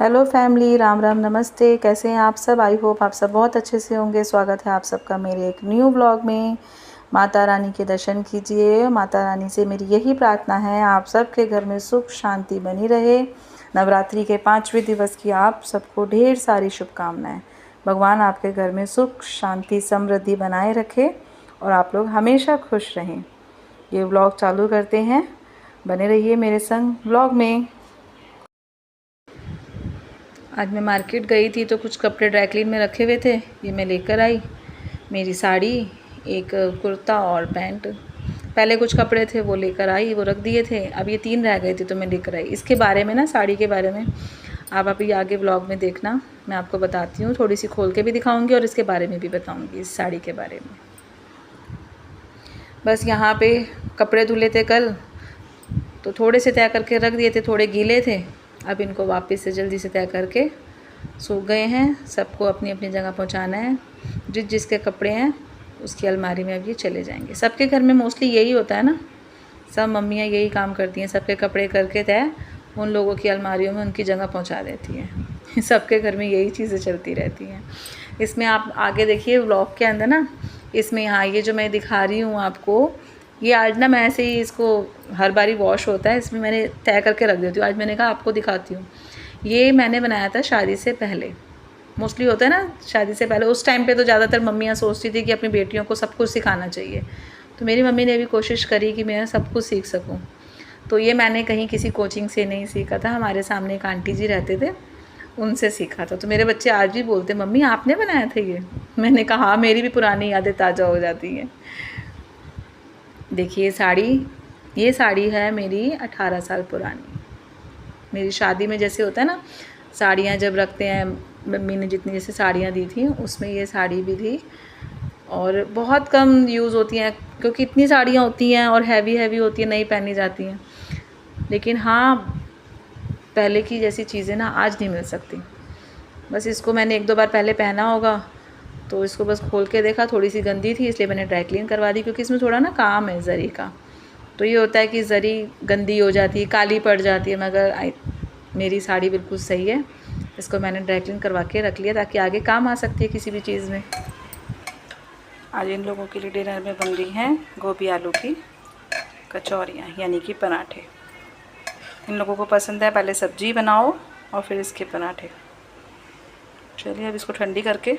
Hello family, Ram Ram, नमस्ते। कैसे हैं आप सब? आई होप आप सब बहुत अच्छे से होंगे। स्वागत है आप सबका मेरे एक न्यू ब्लॉग में। माता रानी के दर्शन कीजिए। माता रानी से मेरी यही प्रार्थना है, आप सबके घर में सुख शांति बनी रहे। नवरात्रि के 5वें दिवस की आप सबको ढेर सारी शुभकामनाएं। भगवान आपके घर में सुख शांति समृद्धि बनाए रखे और आप लोग हमेशा खुश रहें। ये ब्लॉग चालू करते हैं, बने रहिए मेरे संग ब्लॉग में। आज मैं मार्केट गई थी तो कुछ कपड़े ड्राई क्लीन में रखे हुए थे, ये मैं लेकर आई। मेरी साड़ी, एक कुर्ता और पैंट। पहले कुछ कपड़े थे वो लेकर आई, वो रख दिए थे। अब ये 3 रह गए थे तो मैं लेकर आई। इसके बारे में ना, साड़ी के बारे में आप अभी आगे ब्लॉग में देखना, मैं आपको बताती हूँ। थोड़ी सी खोल के भी दिखाऊँगी और इसके बारे में भी बताऊँगी, इस साड़ी के बारे में। बस यहाँ पे कपड़े धुले थे कल, तो थोड़े से तय करके रख दिए थे, थोड़े गीले थे। अब इनको वापस से जल्दी से तय करके सूख गए हैं। सबको अपनी अपनी जगह पहुंचाना है। जिसके कपड़े हैं उसकी अलमारी में अब ये चले जाएंगे। सबके घर में मोस्टली यही होता है ना, सब मम्मियाँ यही काम करती हैं, सबके कपड़े करके तय उन लोगों की अलमारियों में उनकी जगह पहुंचा देती हैं। सबके घर में यही चीज़ें चलती रहती हैं। इसमें आप आगे देखिए व्लॉग के अंदर ना, इसमें यहाँ ये जो मैं दिखा रही हूँ आपको, ये आज ना मैं ऐसे ही, इसको हर बारी वॉश होता है, इसमें मैंने तय करके रख देती हूँ। आज मैंने कहा आपको दिखाती हूँ। ये मैंने बनाया था शादी से पहले। मोस्टली होता है ना शादी से पहले, उस टाइम पे तो ज़्यादातर मम्मियाँ सोचती थी कि अपनी बेटियों को सब कुछ सिखाना चाहिए। तो मेरी मम्मी ने भी कोशिश करी कि मैं सब कुछ सीख सकूँ। तो ये मैंने कहीं किसी कोचिंग से नहीं सीखा था, हमारे सामने एक आंटी जी रहते थे, उनसे सीखा था। तो मेरे बच्चे आज भी बोलते, मम्मी आपने बनाया था ये? मैंने कहा हाँ, मेरी भी पुरानी यादें ताज़ा हो जाती हैं। देखिए साड़ी, ये साड़ी है मेरी 18 साल पुरानी। मेरी शादी में जैसे होता है ना, साड़ियाँ जब रखते हैं, मम्मी ने जितनी जैसे साड़ियाँ दी थी उसमें ये साड़ी भी थी। और बहुत कम यूज़ होती हैं क्योंकि इतनी साड़ियाँ होती हैं और हैवी हैवी होती हैं, नहीं पहनी जाती हैं। लेकिन हाँ, पहले की जैसी चीज़ें ना आज नहीं मिल सकती। बस इसको मैंने 1-2 बार पहले पहना होगा, तो इसको बस खोल के देखा, थोड़ी सी गंदी थी इसलिए मैंने ड्राई क्लीन करवा दी, क्योंकि इसमें थोड़ा ना काम है जरी का। तो ये होता है कि जरी गंदी हो जाती है, काली पड़ जाती है, मगर मेरी साड़ी बिल्कुल सही है। इसको मैंने ड्राई क्लीन करवा के रख लिया ताकि आगे काम आ सकती है किसी भी चीज़ में। आज इन लोगों के लिए डिनर में बन रही हैं गोभी आलू की कचौरियाँ, यानी कि पराठे। इन लोगों को पसंद है पहले सब्जी बनाओ और फिर इसके पराठे। चलिए अब इसको ठंडी करके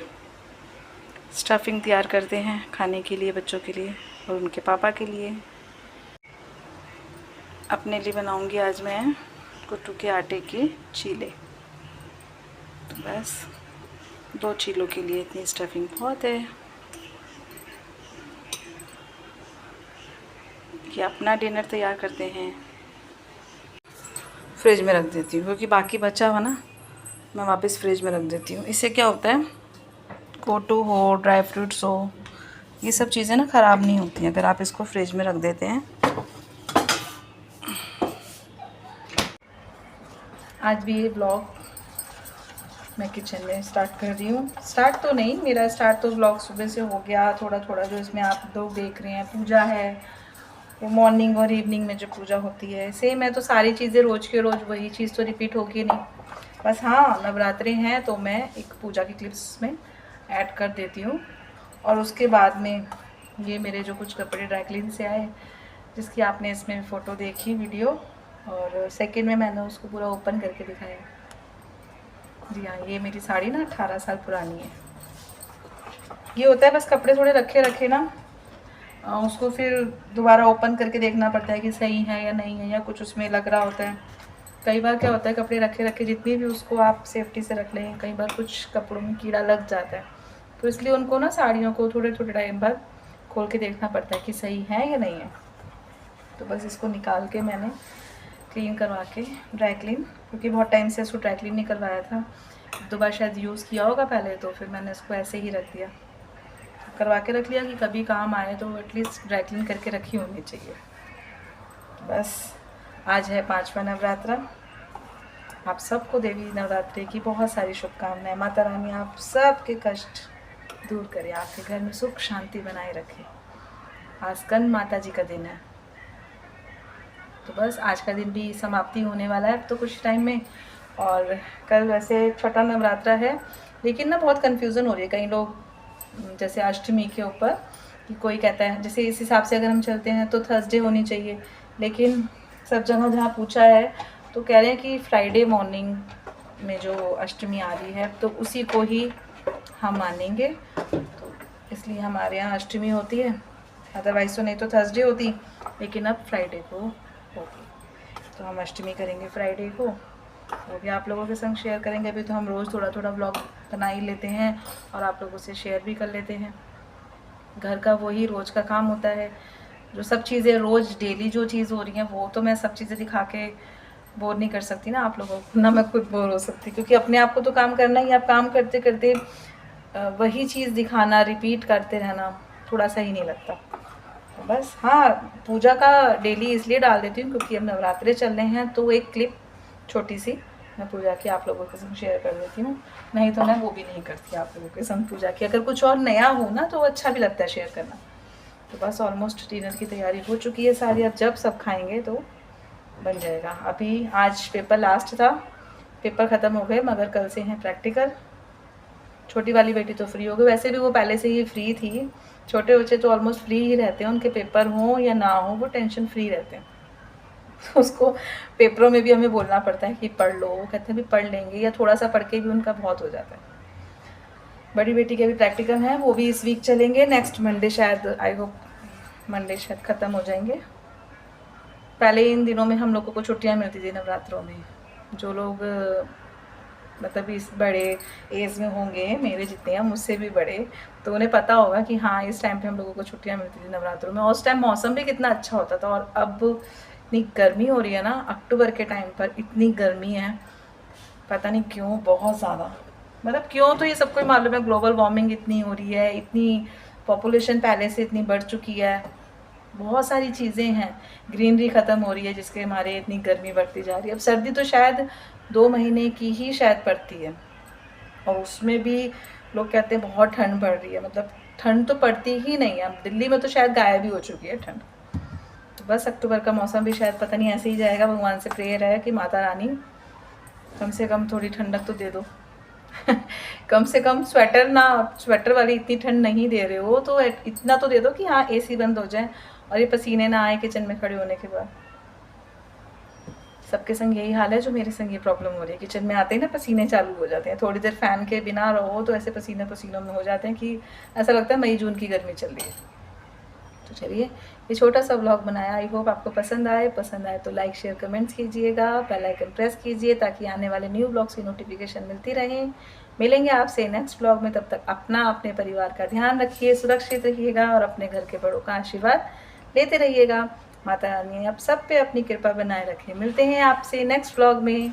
स्टफिंग तैयार करते हैं खाने के लिए, बच्चों के लिए और उनके पापा के लिए। अपने लिए बनाऊंगी आज मैं कुट्टू के आटे के चीले। तो बस 2 चीलों के लिए इतनी स्टफिंग बहुत है। ये अपना डिनर तैयार करते हैं। फ्रिज में रख देती हूँ क्योंकि बाकी बचा हुआ ना मैं वापस फ्रिज में रख देती हूँ। इससे क्या होता है, कोटू हो, ड्राई फ्रूट्स हो, ये सब चीज़ें ना ख़राब नहीं होती हैं अगर आप इसको फ्रिज में रख देते हैं। आज भी ये ब्लॉग मैं किचन में स्टार्ट कर रही हूँ। स्टार्ट तो नहीं, मेरा स्टार्ट तो ब्लॉग सुबह से हो गया थोड़ा थोड़ा। जो इसमें आप लोग देख रहे हैं पूजा है, वो मॉर्निंग और इवनिंग में जो पूजा होती है सेम है। तो सारी चीज़ें रोज़ के रोज़ वही चीज़ तो रिपीट होगी नहीं। बस हाँ, नवरात्रि हैं तो मैं एक पूजा की क्लिप्स में ऐड कर देती हूँ। और उसके बाद में ये मेरे जो कुछ कपड़े ड्राई क्लीन से आए, जिसकी आपने इसमें फ़ोटो देखी वीडियो, और सेकंड में मैंने उसको पूरा ओपन करके दिखाया। जी हाँ, ये मेरी साड़ी ना 18 साल पुरानी है। ये होता है बस कपड़े थोड़े रखे रखे ना, उसको फिर दोबारा ओपन करके देखना पड़ता है कि सही है या नहीं है, या कुछ उसमें लग रहा होता है। कई बार क्या होता है, कपड़े रखे रखे जितनी भी उसको आप सेफ्टी से रख लें, कई बार कुछ कपड़ों में कीड़ा लग जाता है। तो इसलिए उनको ना, साड़ियों को थोड़े थोड़े टाइम बाद खोल के देखना पड़ता है कि सही है या नहीं है। तो बस इसको निकाल के मैंने क्लीन करवा के, ड्राई क्लीन, क्योंकि बहुत टाइम से इसको ड्राई क्लीन नहीं करवाया था। 2 बार शायद यूज़ किया होगा पहले, तो फिर मैंने इसको ऐसे ही रख दिया, करवा के रख लिया कि कभी काम आए तो एटलीस्ट ड्राई क्लीन करके रखी होनी चाहिए। बस आज है 5वां नवरात्रा। आप सबको देवी नवरात्रि की बहुत सारी शुभकामनाएं। माता रानी आप सबके कष्ट दूर करे, आपके घर में सुख शांति बनाए रखे। आज स्कंद माता जी का दिन है, तो बस आज का दिन भी समाप्ति होने वाला है। तो कुछ टाइम में और कल वैसे छठा नवरात्रा है, लेकिन ना बहुत कन्फ्यूज़न हो रही है। कई लोग जैसे अष्टमी के ऊपर कि कोई कहता है, जैसे इस हिसाब से अगर हम चलते हैं तो थर्सडे होनी चाहिए, लेकिन सब जगह जहाँ पूछा है तो कह रहे हैं कि फ्राइडे मॉर्निंग में जो अष्टमी आ रही है तो उसी को ही हम मानेंगे, तो इसलिए हमारे यहाँ अष्टमी होती है। अदरवाइज़ तो नहीं तो थर्सडे होती, लेकिन अब फ्राइडे को होगी, तो हम अष्टमी करेंगे फ्राइडे को। वो भी आप लोगों के संग शेयर करेंगे। अभी तो हम रोज़ थोड़ा थोड़ा व्लॉग बना ही लेते हैं और आप लोगों से शेयर भी कर लेते हैं। घर का वही रोज़ का काम होता है, जो सब चीज़ें रोज़ डेली जो चीज़ हो रही हैं वो तो मैं सब चीज़ें दिखा के बोर नहीं कर सकती ना आप लोगों को, ना मैं खुद बोर हो सकती, क्योंकि अपने आप को तो काम करना ही। आप काम करते करते वही चीज़ दिखाना, रिपीट करते रहना थोड़ा सा ही नहीं लगता। तो बस हाँ, पूजा का डेली इसलिए डाल देती हूँ क्योंकि अब नवरात्रे चल रहे हैं, तो एक क्लिप छोटी सी मैं पूजा की आप लोगों के संग शेयर कर देती हूँ। नहीं तो मैं वो भी नहीं करती आप लोगों के संग पूजा की। अगर कुछ और नया हो ना तो अच्छा भी लगता है शेयर करना। तो बस ऑलमोस्ट डिनर की तैयारी हो चुकी है सारी। अब जब सब खाएंगे तो बन जाएगा। अभी आज पेपर लास्ट था, पेपर ख़त्म हो गए, मगर कल से हैं प्रैक्टिकल। छोटी वाली बेटी तो फ्री हो गई, वैसे भी वो पहले से ही फ्री थी। छोटे बच्चे तो ऑलमोस्ट फ्री ही रहते हैं, उनके पेपर हों या ना हो वो टेंशन फ्री रहते हैं। उसको पेपरों में भी हमें बोलना पड़ता है कि पढ़ लो, वो कहते हैं भी पढ़ लेंगे, या थोड़ा सा पढ़ के भी उनका बहुत हो जाता है। बड़ी बेटी के भी प्रैक्टिकल हैं, वो भी इस वीक चलेंगे। नेक्स्ट मंडे शायद, आई होप मंडे शायद ख़त्म हो जाएंगे। पहले इन दिनों में हम लोगों को छुट्टियां मिलती थी नवरात्रों में। जो लोग मतलब इस बड़े एज में होंगे, मेरे जितने हैं, मुझसे भी बड़े, तो उन्हें पता होगा कि हाँ इस टाइम पे हम लोगों को छुट्टियां मिलती थी नवरात्रों में। और उस टाइम मौसम भी कितना अच्छा होता था। और अब इतनी गर्मी हो रही है ना, अक्टूबर के टाइम पर इतनी गर्मी है, पता नहीं क्यों, बहुत ज़्यादा। मतलब क्यों तो ये सबको ही मालूम है, ग्लोबल वार्मिंग इतनी हो रही है, इतनी पॉपुलेशन पहले से इतनी बढ़ चुकी है, बहुत सारी चीज़ें हैं, ग्रीनरी ख़त्म हो रही है जिसके हमारे इतनी गर्मी बढ़ती जा रही है। अब सर्दी तो शायद 2 महीने की ही शायद पड़ती है, और उसमें भी लोग कहते हैं बहुत ठंड पड़ रही है। मतलब ठंड तो पड़ती ही नहीं है। अब दिल्ली में तो शायद गायब ही हो चुकी है ठंड। तो बस अक्टूबर का मौसम भी शायद पता नहीं ऐसे ही जाएगा। भगवान से प्रेयर है कि माता रानी कम से कम थोड़ी ठंडक तो दे दो। कम से कम स्वेटर ना, स्वेटर वाली इतनी ठंड नहीं दे रहे हो तो इतना तो दे दो कि हाँ एसी बंद हो जाए और ये पसीने ना आए किचन में खड़े होने के बाद। सबके संग यही हाल है, जो मेरे संग ये प्रॉब्लम हो रही है। किचन में आते ही ना पसीने चालू हो जाते हैं, थोड़ी देर फ़ैन के बिना रहो तो ऐसे पसीने पसीनों में हो जाते हैं कि ऐसा लगता है मई जून की गर्मी चल रही है। तो चलिए, ये छोटा सा व्लॉग बनाया, आई होप आपको पसंद आए तो लाइक शेयर कमेंट्स कीजिएगा, बेल आइकन प्रेस कीजिए ताकि आने वाले न्यू व्लॉग्स की नोटिफिकेशन मिलती रहे। मिलेंगे आपसे नेक्स्ट व्लॉग में, तब तक अपना अपने परिवार का ध्यान रखिए, सुरक्षित रहिएगा और अपने घर के बड़ों का आशीर्वाद लेते रहिएगा। माता रानी आप सब पे अपनी कृपा बनाए रखें। मिलते हैं आपसे नेक्स्ट व्लॉग में।